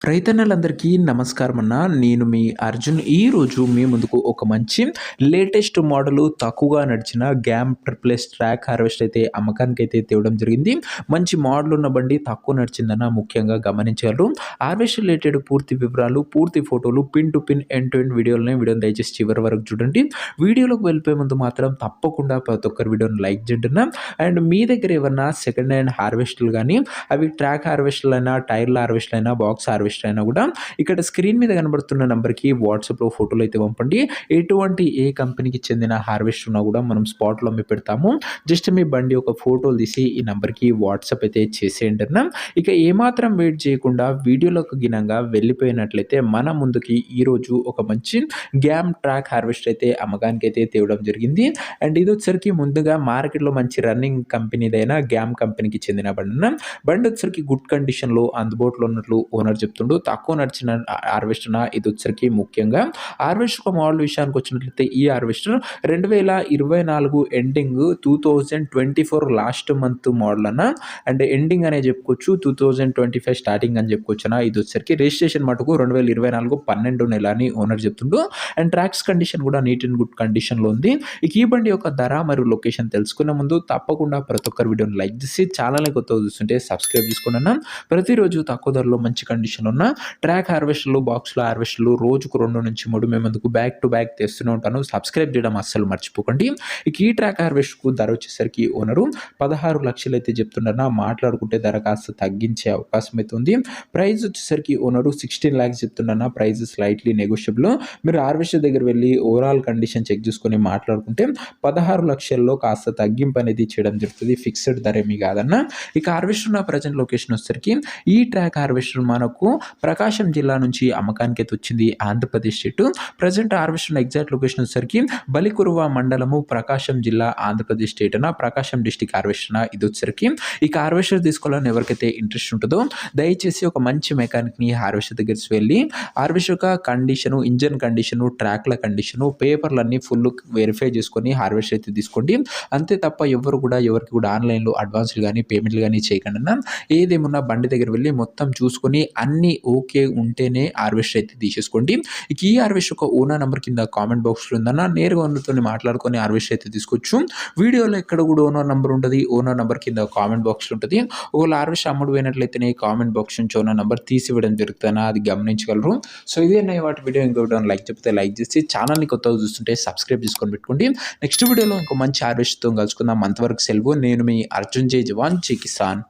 రైతన్నలందరికీ నమస్కారం అన్న. నేను మీ అర్జున్. ఈరోజు మీ ముందుకు ఒక మంచి లేటెస్ట్ మోడలు తక్కువగా నడిచిన game triple S track harvester అయితే అమ్మకానికైతే తేవడం జరిగింది. మంచి మోడల్ ఉన్న బండి తక్కువ నడిచిందన్న ముఖ్యంగా గమనించగలరు. హార్వెస్టర్ రిలేటెడ్ పూర్తి వివరాలు, పూర్తి ఫోటోలు, pin to pin end to end వీడియోని దయచేసి చివరి వరకు చూడండి. వీడియోలోకి వెళ్ళిపోయే ముందు మాత్రం తప్పకుండా ప్రతి ఒక్కరి వీడియోని లైక్ చేయండి అన్న. అండ్ మీ దగ్గర ఏమన్నా సెకండ్ హ్యాండ్ హార్వెస్టర్లు కానీ అవి ట్రాక్ హార్వెస్టర్లు అయినా, టైర్ల హార్వెస్టర్ అయినా, బాక్స్ హార్వెస్టర్ అయినా కూడా ఇక్కడ స్క్రీన్ మీద కనబడుతున్న నంబర్కి వాట్సాప్లో ఫోటోలు అయితే పంపండి. ఎటువంటి ఏ కంపెనీకి చెందిన హార్వెస్టర్ ఉన్నా కూడా మనం స్పాట్లో అమ్మి పెడతాము. జస్ట్ మీ బండి ఒక ఫోటోలు తీసి ఈ నంబర్కి వాట్సాప్ అయితే చేసేయండి అన్న. ఇక ఏమాత్రం వెయిట్ చేయకుండా వీడియోలోకి గినంగా వెళ్ళిపోయినట్లయితే మన ముందుకి ఈరోజు ఒక మంచి గ్యామ్ ట్రాక్ హార్వెస్టర్ అయితే అమ్మకానికి అయితే తేవడం జరిగింది. అండ్ ఇది వచ్చరికి ముందుగా మార్కెట్లో మంచి రన్నింగ్ కంపెనీదైన గ్యామ్ కంపెనీకి చెందిన బండి అన్న. బండి వచ్చరికి గుడ్ కండిషన్లో అందుబాటులో ఉన్నట్లు ఓనర్ చెప్తుండు. తక్కువ నడిచిన హార్వెస్టర్ ఇది వచ్చరికి ముఖ్యంగా హార్వెస్టర్ మోడల్ విషయానికి వచ్చినట్లయితే ఈ harvester 2024 ending 2024 last month model అన్న. అండ్ ఎండింగ్ అనే చెప్పుకోవచ్చు, 2025 స్టార్టింగ్ అని చెప్పుకోవచ్చు అన్న. ఇది వచ్చరికి రిజిస్ట్రేషన్ మటుకు 2024 12 నెల అని ఓనర్ చెప్తుండు. అండ్ ట్రాక్స్ కండిషన్ కూడా నీట్ అండ్ గుడ్ కండిషన్లో ఉంది. ఇక ఈ బండి యొక్క ధర మరియు లొకేషన్ తెలుసుకునే ముందు తప్పకుండా ప్రతి ఒక్కరి వీడియోని లైక్ చేసి ఛానల్ని కొత్తగా చూస్తుంటే సబ్స్క్రైబ్ చేసుకోండి అన్న. ప్రతిరోజు తక్కువ ధరలో మంచి కండిషన్ ఉన్న ట్రాక్ హార్వెస్టర్లు, బాక్స్ల హార్వెస్టర్లు రోజుకు 2-3 మేము ముందుకు బ్యాక్ టు బ్యాక్ తెస్తూనే ఉంటాను. సబ్స్క్రైబ్ చేయడం అస్సలు మర్చిపోకండి. ఇక ఈ ట్రాక్ హార్వెస్టర్కు ధర వచ్చేసరికి ఓనరు 16 లక్షలు అయితే చెప్తున్నారన్న. మాట్లాడుకుంటే ధర కాస్త తగ్గించే అవకాశం అయితే ఉంది. ప్రైస్ వచ్చేసరికి ఓనరు 16 lakhs చెప్తున్నా. Price slightly negotiable. మీరు హార్వెస్టర్ దగ్గర వెళ్ళి ఓవరాల్ కండిషన్ చెక్ చేసుకొని మాట్లాడుకుంటే 16 లక్షల్లో కాస్త తగ్గింపు అనేది చేయడం జరుగుతుంది. ఫిక్స్డ్ ధర ఏమీ కాదన్న. ఇక హార్వెస్టర్ ఉన్న ప్రజెంట్ లొకేషన్ వచ్చేసరికి ఈ ట్రాక్ హార్వెస్టర్ మనకు ప్రకాశం జిల్లా నుంచి అమ్మకానికి అయితే వచ్చింది. Andhra Pradesh state. Present harvester exact location వచ్చేసరికి బలికురువ మండలము, ప్రకాశం జిల్లా, ఆంధ్రప్రదేశ్ స్టేట్ అన్న. ప్రకాశం డిస్టిక్ హార్వెస్టర్ ఇది వచ్చేసరికి ఈ హార్వెస్టర్ తీసుకోవాలని ఎవరికైతే ఇంట్రెస్ట్ ఉంటుందో దయచేసి ఒక మంచి మెకానిక్ని హార్వెస్టర్ దగ్గరికి వెళ్ళి హార్వెస్టర్ యొక్క కండిషను, ఇంజన్ కండిషను, ట్రాక్ల కండిషను, పేపర్లన్నీ ఫుల్ వెరిఫై చేసుకొని హార్వెస్టర్ అయితే తీసుకోండి. అంతే తప్ప ఎవరికి కూడా ఆన్లైన్లో అడ్వాన్స్లు కానీ పేమెంట్లు కానీ చేయకండి అన్న. ఏదేమన్నా బండి దగ్గర వెళ్ళి మొత్తం చూసుకొని అన్నీ ఓకే ఉంటేనే హార్వెస్టర్ అయితే తీసేసుకోండి. ఇక ఈ హార్వెస్టర్ ఒక ఓనర్ నెంబర్ కింద కామెంట్ బాక్స్లో ఉందన్న. నేరుగా ఓనర్తో మాట్లాడుకొని హార్వెస్టర్ అయితే తీసుకోవచ్చు. వీడియోలో ఎక్కడ కూడా ఓనర్ నెంబర్ ఉంటుంది. ఓనర్ నెంబర్ కింద కామెంట్ బాక్స్లో ఉంటుంది. ఒకవేళ హార్వెస్టర్ అమ్ముడు పోయినట్లయితేనే కామెంట్ బాక్స్ నుంచి ఓనర్ నెంబర్ తీసివ్వడం జరుగుతుందని అది గమనించగలరు. సో ఇదే వాటి వీడియో ఇంకొకటి లైక్ చెప్తే లైక్ చేసి ఛానల్ని కొత్తగా చూస్తుంటే సబ్స్క్రైబ్ చేసుకొని పెట్టుకోండి. నెక్స్ట్ వీడియోలో ఇంకో మంచి హార్వెస్టర్తో కలుసుకుందాం. అంతవరకు సెలవు. నేను మీ అర్జున్ జై జవాన్ జై కిసాన్.